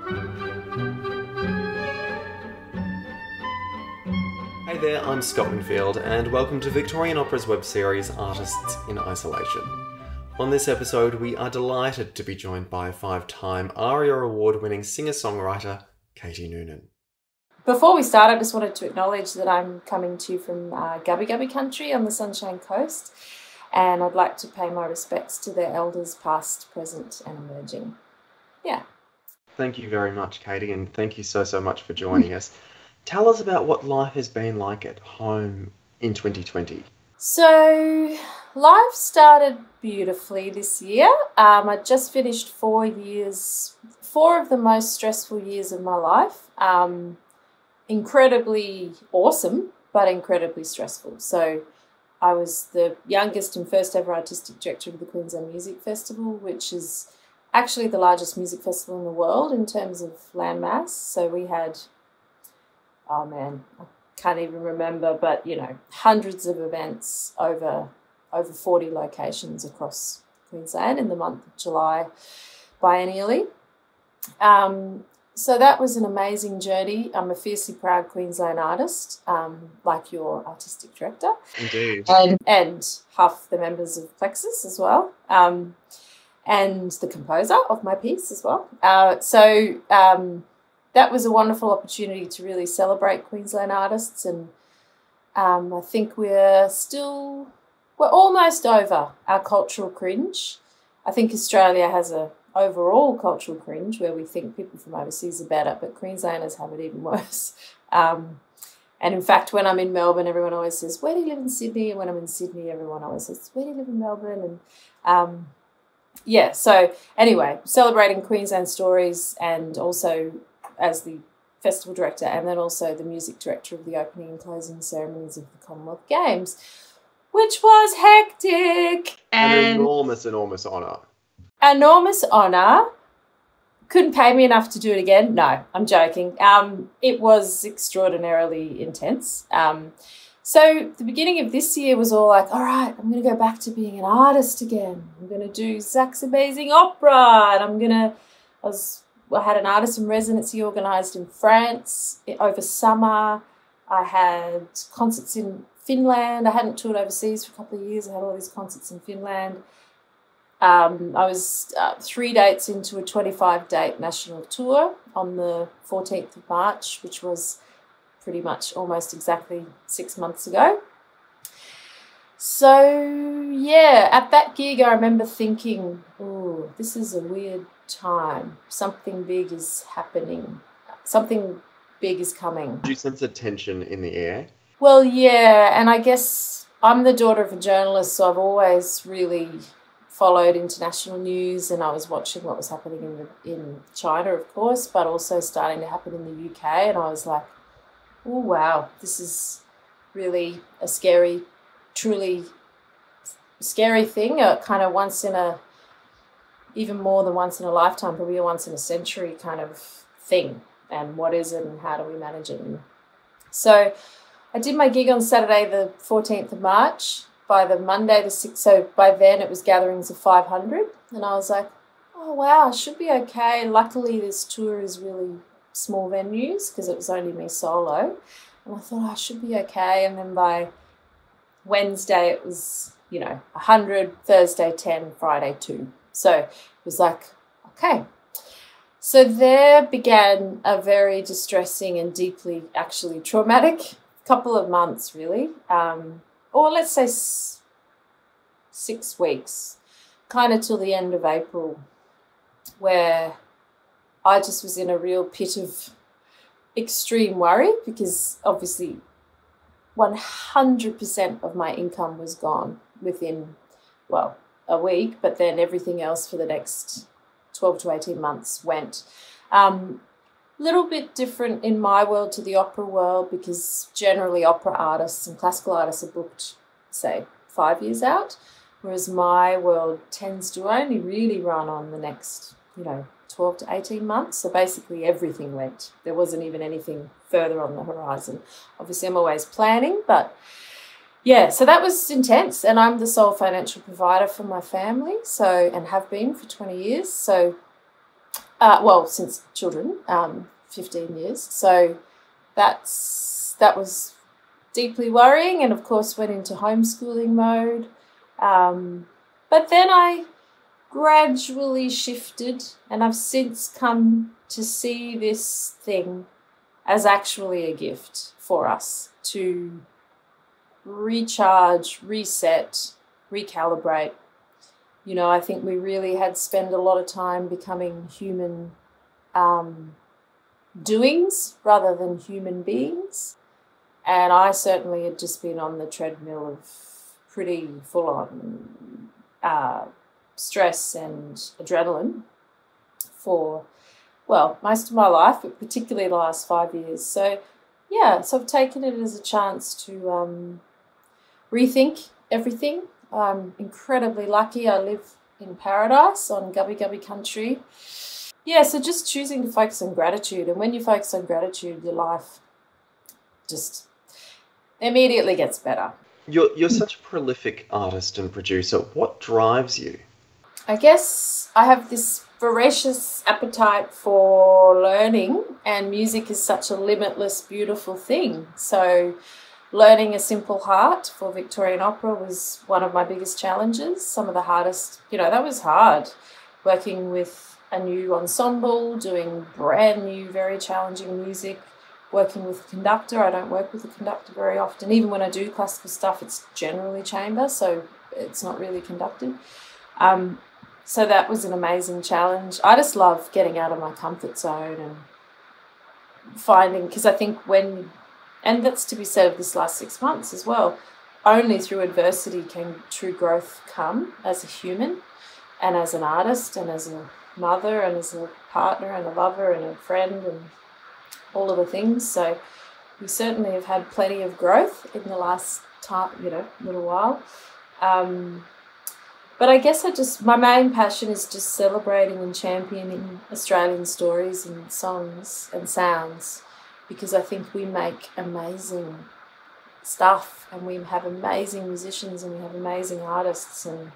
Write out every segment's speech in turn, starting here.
Hey there, I'm Scott Winfield, and welcome to Victorian Opera's web series Artists in Isolation. On this episode, we are delighted to be joined by five-time ARIA award-winning singer-songwriter Katie Noonan. Before we start, I just wanted to acknowledge that I'm coming to you from Gubbi Gubbi country on the Sunshine Coast, and I'd like to pay my respects to their elders past, present and emerging. Yeah. Thank you very much, Katie, and thank you so much for joining us. Tell us about what life has been like at home in 2020. So, life started beautifully this year. I just finished 4 of the most stressful years of my life. Incredibly awesome, but incredibly stressful. So, I was the youngest and first ever artistic director of the Queensland Music Festival, which is actually the largest music festival in the world in terms of landmass. So we had, oh man, I can't even remember, but hundreds of events over 40 locations across Queensland in the month of July biennially. So that was an amazing journey. I'm a fiercely proud Queensland artist, like your artistic director. Indeed. And half the members of Plexus as well. And the composer of my piece as well. So that was a wonderful opportunity to really celebrate Queensland artists, and I think we're almost over our cultural cringe. I think Australia has a overall cultural cringe where we think people from overseas are better, but Queenslanders have it even worse. And in fact, when I'm in Melbourne, everyone always says, "Where do you live in Sydney?" And when I'm in Sydney, everyone always says, "Where do you live in Melbourne?" And yeah, so anyway, celebrating Queensland stories, and also as the festival director and then also the music director of the opening and closing ceremonies of the Commonwealth Games, which was hectic. An enormous honour. Enormous honour. Couldn't pay me enough to do it again. No, I'm joking. It was extraordinarily intense. So the beginning of this year was all like, all right, I'm going to go back to being an artist again. I'm going to do Zac's Amazing Opera, and I had an artist in residency organised in France over summer. I had concerts in Finland. I hadn't toured overseas for a couple of years. I had all these concerts in Finland. I was 3 dates into a 25-date national tour on the 14th of March, which was pretty much almost exactly 6 months ago. So, yeah, at that gig I remember thinking, oh, this is a weird time. Something big is happening. Something big is coming. Did you sense a tension in the air? Well, yeah, and I guess I'm the daughter of a journalist, so I've always really followed international news, and I was watching what was happening in China, of course, but also starting to happen in the UK, and I was like, oh, wow, this is really a truly scary thing, a kind of even more than once in a lifetime, probably a once in a century kind of thing. And what is it and how do we manage it? And so I did my gig on Saturday, the 14th of March. By the Monday, the 6th, so by then it was gatherings of 500. And I was like, oh, wow, I should be okay. Luckily, this tour is really small venues because it was only me solo. And I thought, I should be okay. And then by Wednesday, it was, 100, Thursday 10, Friday 2. So it was like, okay. So there began a very distressing and deeply actually traumatic couple of months, really. Or let's say 6 weeks, kind of till the end of April, where I just was in a real pit of extreme worry because obviously 100% of my income was gone within, a week, but then everything else for the next 12 to 18 months went. Little bit different in my world to the opera world because generally opera artists and classical artists are booked, say, 5 years out, whereas my world tends to only really run on the next, 12 to 18 months. So basically everything went. There wasn't even anything further on the horizon. Obviously I'm always planning, but yeah, so that was intense. And I'm the sole financial provider for my family, and have been for 20 years. So well, since children, 15 years. So that was deeply worrying, and of course went into homeschooling mode. But then I gradually shifted, and I've since come to see this thing as actually a gift for us to recharge, reset, recalibrate. You know, I think we really had spent a lot of time becoming human doings rather than human beings. And I certainly had just been on the treadmill of pretty full-on stress and adrenaline for, well, most of my life, but particularly the last 5 years. So, yeah, so I've taken it as a chance to rethink everything. I'm incredibly lucky. I live in paradise on Gubby Gubby country. Yeah, so just choosing to focus on gratitude. And when you focus on gratitude, your life just immediately gets better. You're such a prolific artist and producer. What drives you? I guess I have this voracious appetite for learning, and music is such a limitless, beautiful thing. So learning A Simple Heart for Victorian Opera was one of my biggest challenges. Some of the hardest, that was hard. Working with a new ensemble, doing brand new, very challenging music, working with a conductor. I don't work with a conductor very often. Even when I do classical stuff, it's generally chamber, so it's not really conducted. So that was an amazing challenge. I just love getting out of my comfort zone and finding, because I think and that's to be said of this last 6 months as well, only through adversity can true growth come as a human and as an artist and as a mother and as a partner and a lover and a friend and all of the things. So we certainly have had plenty of growth in the last little while. But I guess my main passion is just celebrating and championing Australian stories and songs and sounds, because I think we make amazing stuff and we have amazing musicians and we have amazing artists, and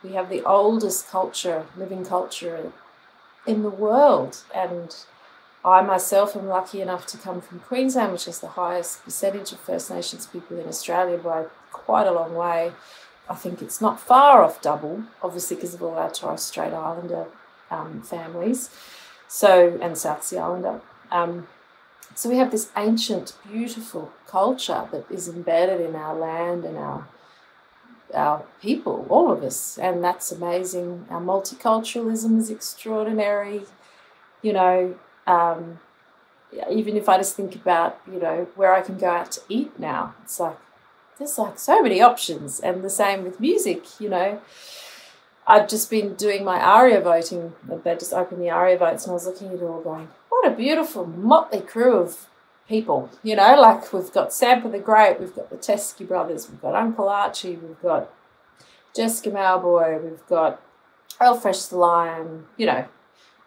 we have the oldest living culture in the world. And I myself am lucky enough to come from Queensland, which has the highest percentage of First Nations people in Australia by quite a long way. I think it's not far off double, obviously because of all our Torres Strait Islander families, and South Sea Islander. So we have this ancient, beautiful culture that is embedded in our land and our people, all of us, and that's amazing. Our multiculturalism is extraordinary, even if I just think about, where I can go out to eat now, it's like, there's like so many options. And the same with music, I've just been doing my ARIA voting. They just opened the ARIA votes, and I was looking at it all going, what a beautiful motley crew of people, like we've got Sampa the Great, we've got the Teskey brothers, we've got Uncle Archie, we've got Jessica Malboy, we've got Elfresh the Lion.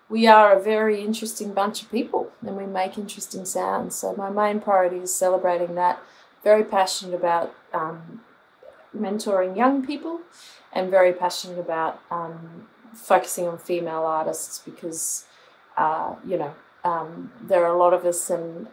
We are a very interesting bunch of people and we make interesting sounds. So my main priority is celebrating that. Very passionate about mentoring young people, and very passionate about focusing on female artists, because, there are a lot of us, and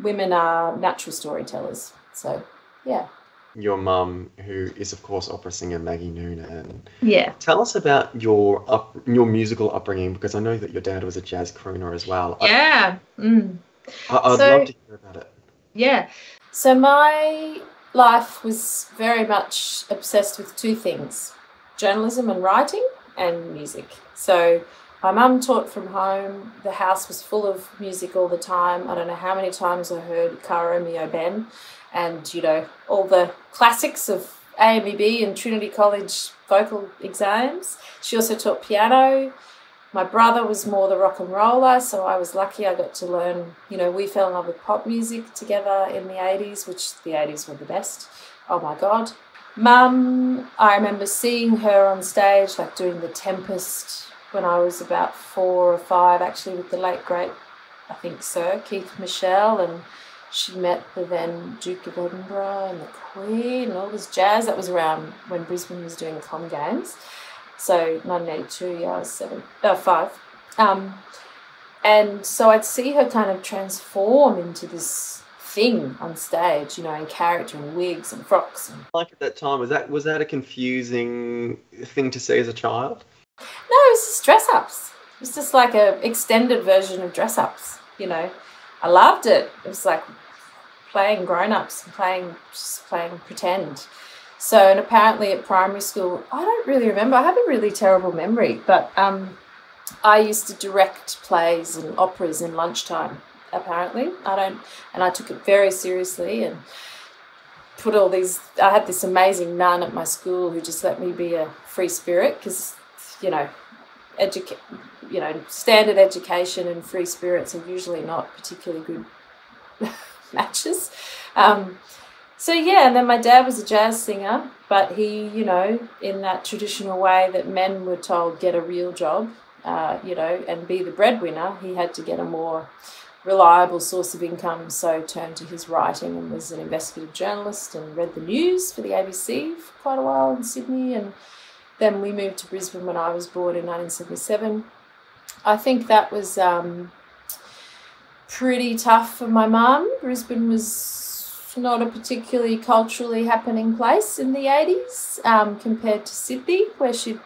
women are natural storytellers. So, yeah. Your mum, who is, of course, opera singer Katie Noonan. Yeah. Tell us about your musical upbringing, because I know that your dad was a jazz crooner as well. Yeah. I'd love to hear about it. Yeah. So my life was very much obsessed with two things: journalism and writing, and music. So my mum taught from home. The house was full of music all the time. I don't know how many times I heard Cara Mio Ben and, all the classics of AMEB and Trinity College vocal exams. She also taught piano. My brother was more the rock and roller, so I was lucky I got to learn, we fell in love with pop music together in the 80s, which the 80s were the best. Oh, my God. Mum, I remember seeing her on stage, like doing The Tempest when I was about 4 or 5, actually, with the late, great, I think, Sir Keith Michelle, and she met the then Duke of Edinburgh and the Queen and all this jazz. That was around when Brisbane was doing Com Games. So 1982, yeah, I was 5. And so I'd see her kind of transform into this thing on stage, you know, in character and wigs and frocks. And... Like at that time, was that a confusing thing to see as a child? No, it was just dress-ups. It was just like a extended version of dress-ups, you know. I loved it. It was like playing grown-ups and just playing pretend. So, and apparently at primary school, I don't really remember. I have a really terrible memory, but I used to direct plays and operas in lunchtime, apparently. And I took it very seriously and put all these, I had this amazing nun at my school who just let me be a free spirit because, you know, standard education and free spirits are usually not particularly good matches. So yeah, and then my dad was a jazz singer, but he, you know, in that traditional way that men were told, get a real job, you know, and be the breadwinner, he had to get a more reliable source of income, so turned to his writing and was an investigative journalist and read the news for the ABC for quite a while in Sydney. And then we moved to Brisbane when I was born in 1977. I think that was pretty tough for my mum. Brisbane was not a particularly culturally happening place in the 80s compared to Sydney, where she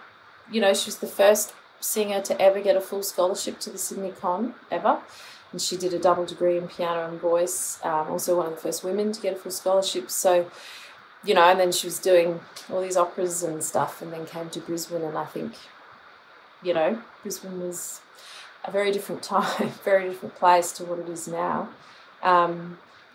was the first singer to ever get a full scholarship to the Sydney Con ever. And she did a double degree in piano and voice, also one of the first women to get a full scholarship. So, you know, and then she was doing all these operas and stuff and then came to Brisbane, and I think, you know, Brisbane was a very different time, very different place to what it is now.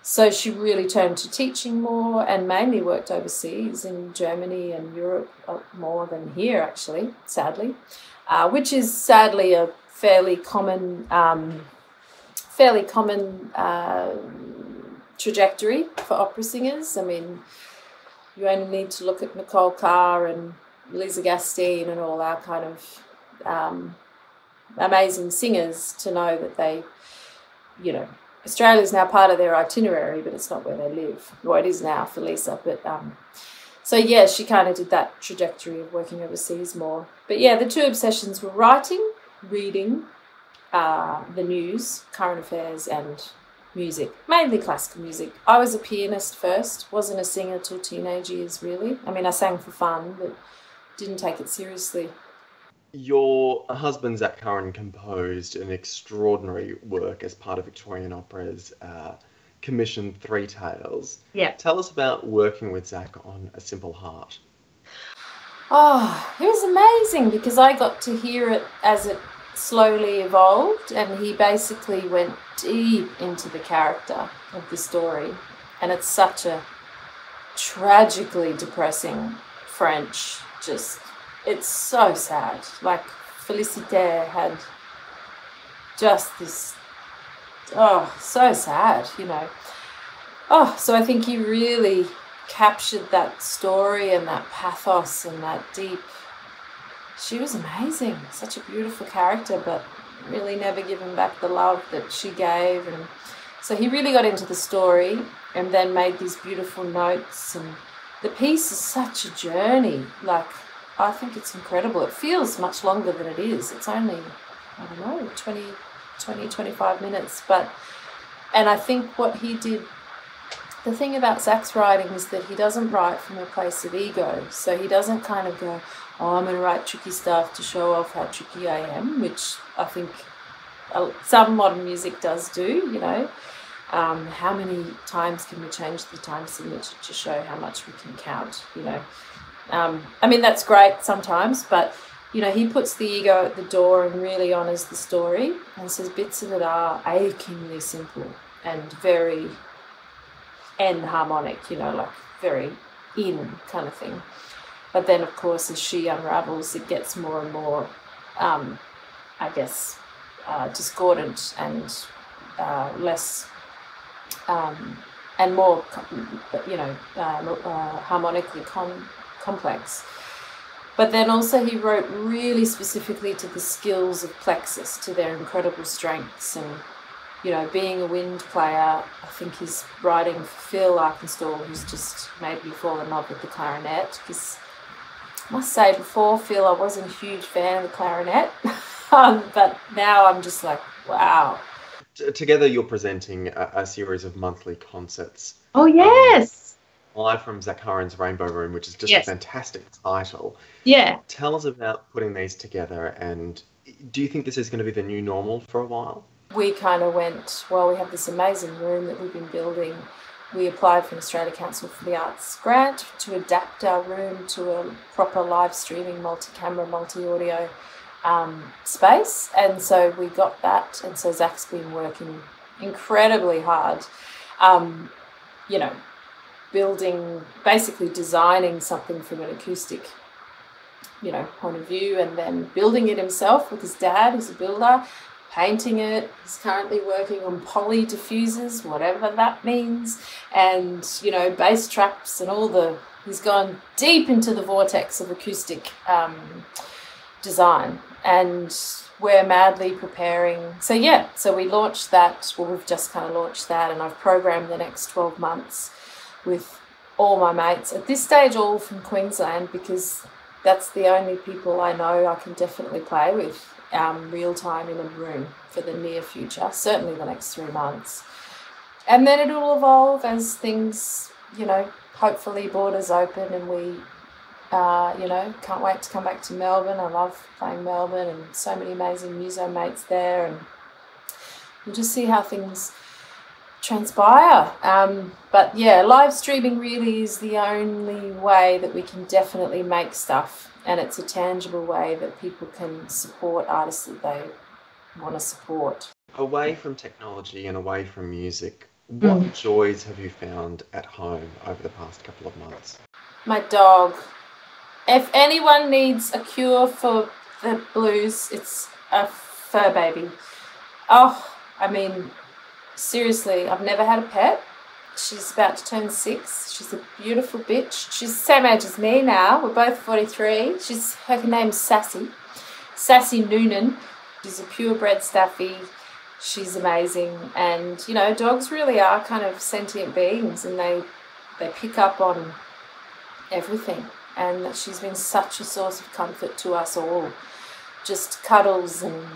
So she really turned to teaching more and mainly worked overseas in Germany and Europe more than here, actually, sadly, which is sadly a fairly common trajectory for opera singers. I mean, you only need to look at Nicole Carr and Lisa Gastine and all our kind of amazing singers to know that they, you know, Australia's now part of their itinerary, but it's not where they live. Well, it is now for Lisa, but so yeah, she kind of did that trajectory of working overseas more. But yeah, the two obsessions were writing, reading, the news, current affairs, and music, mainly classical music. I was a pianist first, wasn't a singer till teenage years, really. I mean, I sang for fun, but didn't take it seriously. Your husband, Zac Hurren, composed an extraordinary work as part of Victorian Opera's commissioned Three Tales. Yeah. Tell us about working with Zac on A Simple Heart. Oh, it was amazing because I got to hear it as it slowly evolved, and he basically went deep into the character of the story. And it's such a tragically depressing French, just... It's so sad. Like, Félicité had just this, oh, so sad, you know. Oh, so I think he really captured that story and that pathos and that deep... She was amazing. Such a beautiful character, but really never given back the love that she gave. And so he really got into the story and then made these beautiful notes. And the piece is such a journey, like... I think it's incredible. It feels much longer than it is. It's only, I don't know, 25 minutes. And I think what he did, the thing about Zac's writing is that he doesn't write from a place of ego. So he doesn't kind of go, oh, I'm going to write tricky stuff to show off how tricky I am, which I think some modern music does do, you know. How many times can we change the time signature to show how much we can count, you know. I mean, that's great sometimes, but, you know, he puts the ego at the door and really honours the story and says bits of it are achingly simple and very enharmonic, you know, like very in kind of thing. But then, of course, as she unravels, it gets more and more, I guess, discordant and less... and more, you know, harmonically complex. But then also he wrote really specifically to the skills of plexus, to their incredible strengths. And, you know, being a wind player, I think he's writing for Phil Arkenstall, who's just made me fall in love with the clarinet, because must say before, Phil, I wasn't a huge fan of the clarinet, but now I'm just like, wow. Together you're presenting a series of monthly concerts. Oh, yes. Live from Zac Hurren's Rainbow Room, which is just a fantastic title. Yeah. Tell us about putting these together, and do you think this is going to be the new normal for a while? We kind of went, well, we have this amazing room that we've been building. We applied for an Australia Council for the Arts grant to adapt our room to a proper live streaming, multi-camera, multi-audio space. And so we got that. And so Zac's been working incredibly hard, you know, building, basically designing something from an acoustic, you know, point of view, and then building it himself with his dad, who's a builder, painting it. He's currently working on poly diffusers, whatever that means, and, you know, bass traps and all the, he's gone deep into the vortex of acoustic design, and we're madly preparing. So yeah, so we launched that, well, we've just kind of launched that, and I've programmed the next 12 months with all my mates, at this stage all from Queensland, because that's the only people I know I can definitely play with real time in a room for the near future, certainly the next 3 months. And then it'll evolve as things, you know, hopefully borders open, and we, you know, can't wait to come back to Melbourne. I love playing Melbourne, and so many amazing muso mates there, and we'll just see how things transpire. But yeah, live streaming really is the only way that we can definitely make stuff, and it's a tangible way that people can support artists that they want to support. Away from technology and away from music, what joys have you found at home over the past couple of months? My dog. If anyone needs a cure for the blues, it's a fur baby. Oh, I mean, seriously, I've never had a pet. She's about to turn 6. She's a beautiful bitch. She's the same age as me now. We're both 43. Her name's Sassy Noonan. She's a purebred staffy. She's amazing. And, you know, dogs really are kind of sentient beings, and they pick up on everything. And she's been such a source of comfort to us all. Just cuddles and,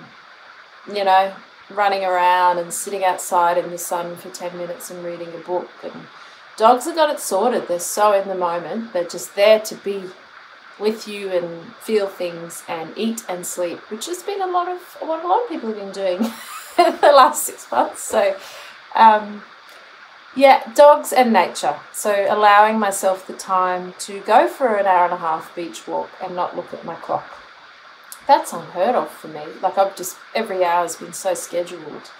you know, running around and sitting outside in the sun for 10 minutes and reading a book. And dogs have got it sorted. They're so in the moment. They're just there to be with you and feel things and eat and sleep, which has been what a lot of people have been doing the last 6 months. So yeah, dogs and nature. So allowing myself the time to go for an hour and a half beach walk and not look at my clock. That's unheard of for me. Like, every hour has been so scheduled,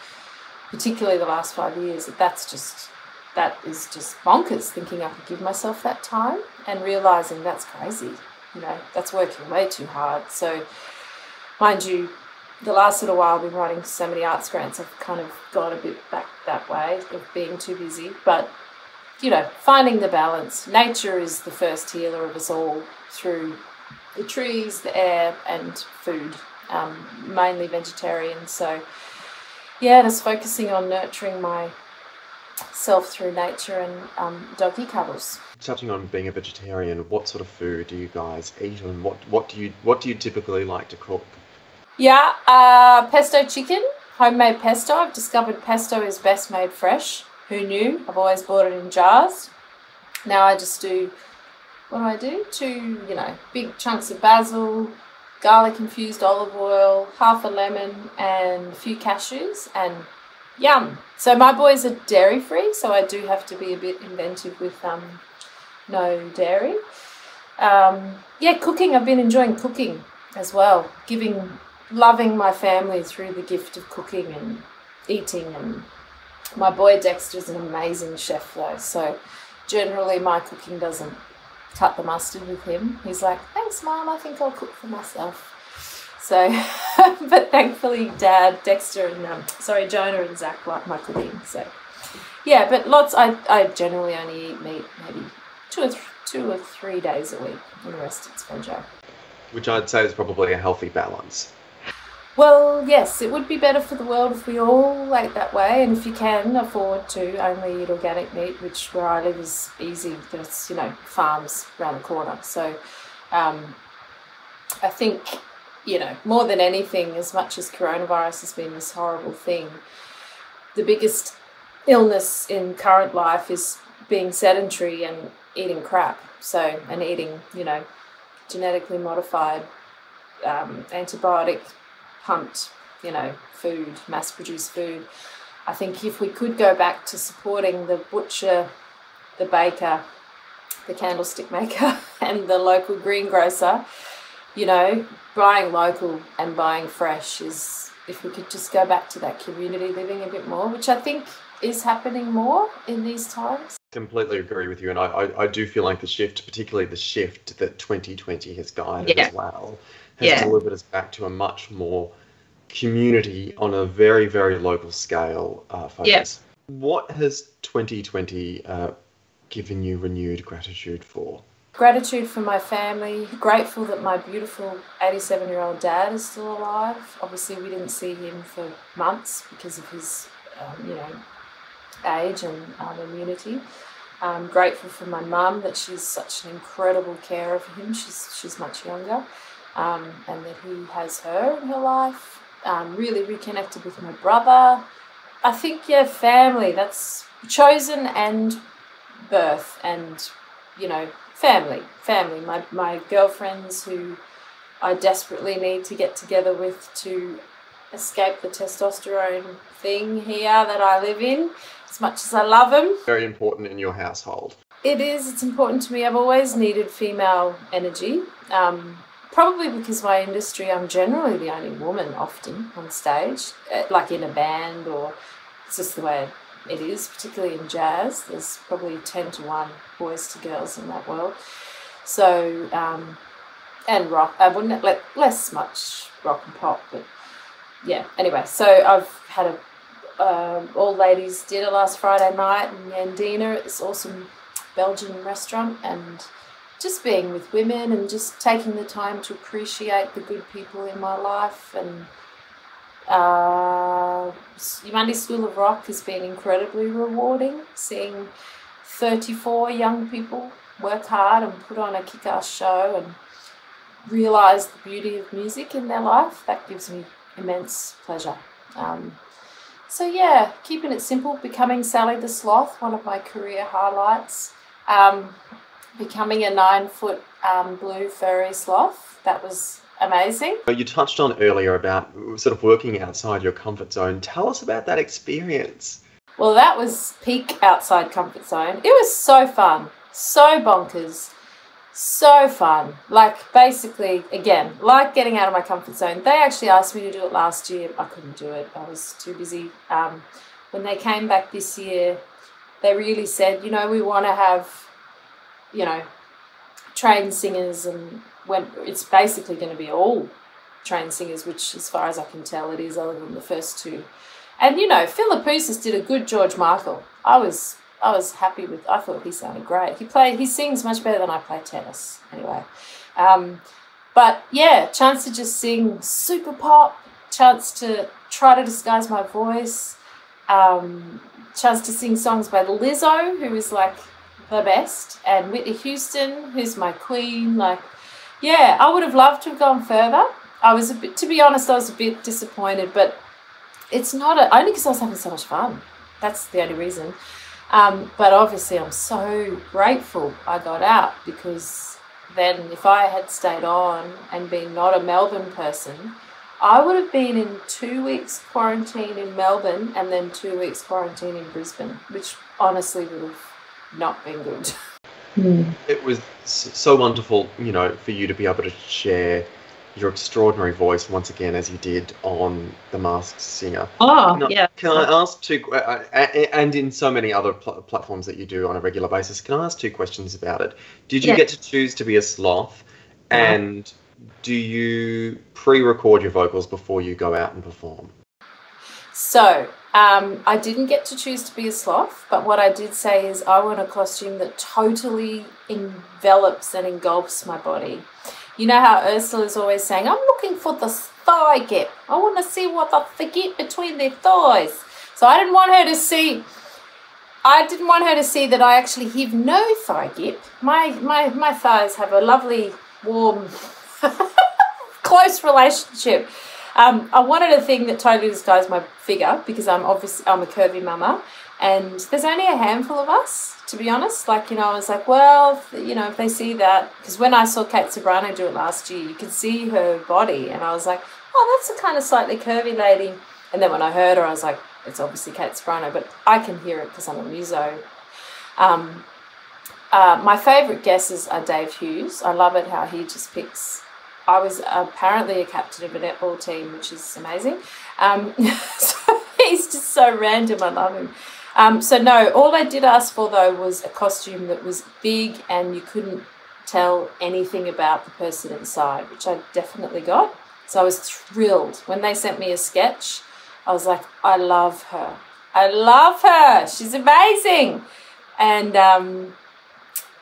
particularly the last 5 years, that is just bonkers, thinking I could give myself that time, and realising that's crazy. You know, that's working way too hard. So, mind you, the last little while I've been writing so many arts grants, I've kind of gone a bit back that way of being too busy. But, you know, finding the balance. Nature is the first healer of us all, through the trees, the air, and food, mainly vegetarian. So, yeah, just focusing on nurturing myself through nature and doggy cuddles. Touching on being a vegetarian, what sort of food do you guys eat, and what do you typically like to cook? Yeah, pesto chicken, homemade pesto. I've discovered pesto is best made fresh. Who knew? I've always bought it in jars. Now I just do, what do? 2, you know, big chunks of basil, garlic infused olive oil, half a lemon, and a few cashews, and yum. So my boys are dairy free, so I do have to be a bit inventive with no dairy. Yeah, cooking. I've been enjoying cooking as well, loving my family through the gift of cooking and eating. And my boy Dexter's an amazing chef though, so generally my cooking doesn't cut the mustard with him. He's like, thanks Mum, I think I'll cook for myself. So, but thankfully Dad, Dexter and Jonah and Zac like my cooking. So yeah, but I generally only eat meat maybe 2 or 3 days a week, and the rest it's veg. Which I'd say is probably a healthy balance. Well, yes, it would be better for the world if we all ate that way, and if you can afford to only eat organic meat, which where I live is easy. There's, you know, farms around the corner. So, I think, you know, more than anything, as much as coronavirus has been this horrible thing, the biggest illness in current life is being sedentary and eating crap. So, and eating, you know, genetically modified, antibiotic pumped, you know, food, mass-produced food. I think if we could go back to supporting the butcher, the baker, the candlestick maker and the local greengrocer, you know, buying local and buying fresh is, if we could just go back to that community living a bit more, which I think is happening more in these times. Completely agree with you, and I do feel like the shift, particularly the shift that 2020 has guided as well, has delivered us back to a much more community on a very, very local scale focus. What has 2020 given you renewed gratitude for? Gratitude for my family, grateful that my beautiful 87-year-old dad is still alive. Obviously, we didn't see him for months because of his, you know, age and immunity. I'm grateful for my mum, that she's such an incredible carer for him. She's much younger, and that he has her in her life. Really reconnected with my brother. I think, family, that's chosen, and birth, and, you know, family. My girlfriends who I desperately need to get together with to escape the testosterone thing here that I live in, as much as I love them. Very important in your household. It is. It's important to me. I've always needed female energy. Probably because my industry, I'm generally the only woman often on stage, like in a band, or it's just the way it is, particularly in jazz. There's probably 10 to 1 boys to girls in that world. So, and rock, I wouldn't let less much rock and pop, but yeah. Anyway, so I've had a all ladies dinner last Friday night in Yandina at this awesome Belgian restaurant, and just being with women and just taking the time to appreciate the good people in my life. And Monday School of Rock has been incredibly rewarding, seeing 34 young people work hard and put on a kick-ass show and realise the beauty of music in their life. That gives me immense pleasure. So yeah, keeping it simple, becoming Sally the Sloth, one of my career highlights. Becoming a 9-foot blue furry sloth. That was amazing. You touched on earlier about sort of working outside your comfort zone. Tell us about that experience. Well, that was peak outside comfort zone. It was so fun, so bonkers, so fun. Like, basically, again, like getting out of my comfort zone. They actually asked me to do it last year. I couldn't do it. I was too busy. When they came back this year, they really said, you know, we want to have, you know, trained singers, and when it's basically going to be all trained singers, which as far as I can tell it is, other than the first two. And, you know, Philippoussis did a good George Michael. I was happy with, I thought he sounded great. He sings much better than I play tennis anyway. But yeah, chance to just sing super pop, chance to try to disguise my voice, chance to sing songs by Lizzo, who is like the best, and Whitney Houston, who's my queen. Like, yeah, I would have loved to have gone further. I was to be honest, I was a bit disappointed, but it's not only because I was having so much fun. That's the only reason. But obviously I'm so grateful I got out, because then if I had stayed on and been not a Melbourne person, I would have been in 2 weeks quarantine in Melbourne and then 2 weeks quarantine in Brisbane, which honestly would have not been good. It was so wonderful, you know, for you to be able to share your extraordinary voice once again, as you did on The Masked Singer. Can I ask two, and in so many other platforms that you do on a regular basis, can I ask 2 questions about it? Did you get to choose to be a sloth? And do you pre-record your vocals before you go out and perform? So, I didn't get to choose to be a sloth, but what I did say is I want a costume that totally envelops and engulfs my body. You know how Ursula's always saying, I'm looking for the thigh gap. I want to see what the gap between their thighs. So I didn't want her to see that I actually have no thigh gap. My thighs have a lovely, warm close relationship. I wanted a thing that totally disguised my figure because I'm a curvy mama, and there's only a handful of us, to be honest. Like, you know, I was like, well, if they see that, because when I saw Kate Sobrano do it last year, you could see her body, and I was like, oh, that's a kind of slightly curvy lady. And then when I heard her, I was like, it's obviously Kate Sobrano, but I can hear it because I'm a muso. My favourite guesses are Dave Hughes. I love it how he just picks. I was apparently a captain of a netball team, which is amazing. So he's just so random. I love him. So no, all I did ask for though was a costume that was big and you couldn't tell anything about the person inside, which I definitely got. So I was thrilled when they sent me a sketch. I was like, I love her. I love her. She's amazing. And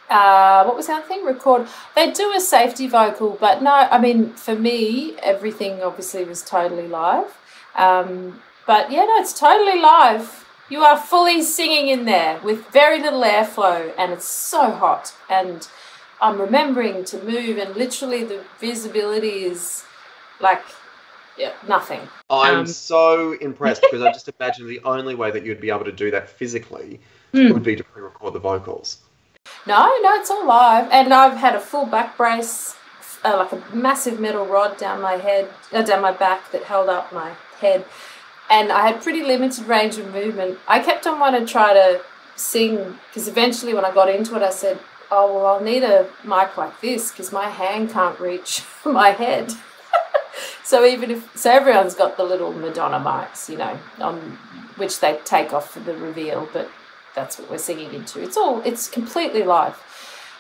what was the other thing? Record. They do a safety vocal, but no, I mean, for me, everything obviously was totally live. But yeah, no, it's totally live. You are fully singing in there with very little airflow, and it's so hot. And I'm remembering to move, and literally the visibility is like, yeah, nothing. I'm so impressed because I just imagine the only way that you'd be able to do that physically would be to pre-record the vocals. No, it's all live. And I've had a full back brace, like a massive metal rod down my back that held up my head. And I had pretty limited range of movement. I kept on wanting to try to sing because eventually when I got into it, I said, oh, well, I'll need a mic like this because my hand can't reach my head. So everyone's got the little Madonna mics, which they take off for the reveal, but that's what we're singing into. It's completely live.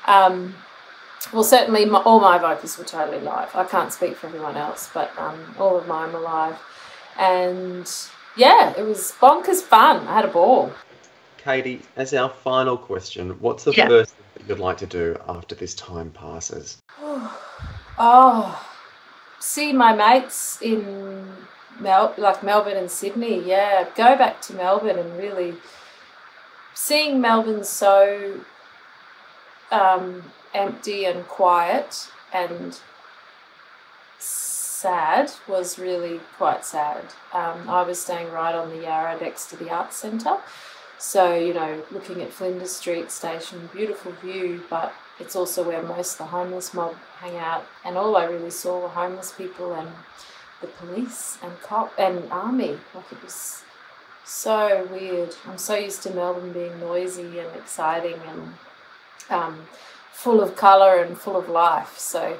Well, certainly all my vocals were totally live. I can't speak for everyone else, but all of mine were live. And yeah, it was bonkers fun. I had a ball. Katie, as our final question, what's the first thing that you'd like to do after this time passes? See my mates in Melbourne and Sydney. Yeah, go back to Melbourne and really seeing Melbourne so empty and quiet and sad was really quite sad. I was staying right on the Yarra next to the Arts Centre. So, looking at Flinders Street Station, beautiful view, but it's also where most of the homeless mob hang out. And all I really saw were homeless people and the police and cop and army. Like, it was so weird. I'm so used to Melbourne being noisy and exciting and full of colour and full of life. So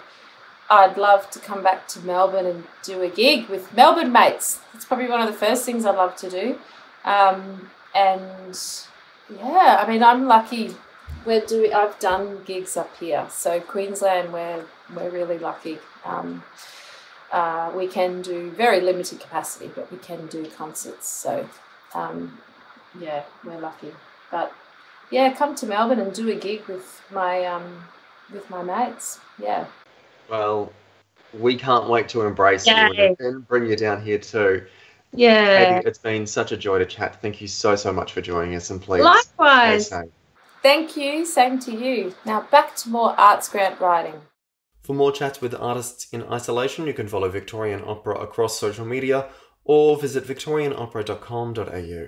I'd love to come back to Melbourne and do a gig with Melbourne mates. It's probably one of the first things I'd love to do. And yeah, I mean, I'm lucky. I've done gigs up here. So Queensland, we're really lucky. We can do very limited capacity, but we can do concerts. So yeah, we're lucky. But yeah, come to Melbourne and do a gig with my mates. Yeah. Well, we can't wait to embrace you and bring you down here too. Yeah. Katie, it's been such a joy to chat. Thank you so much for joining us, and please. Likewise. Thank you. Same to you. Now back to more arts grant writing. For more chats with artists in isolation, you can follow Victorian Opera across social media or visit victorianopera.com.au.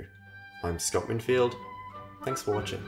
I'm Scott Winfield. Thanks for watching.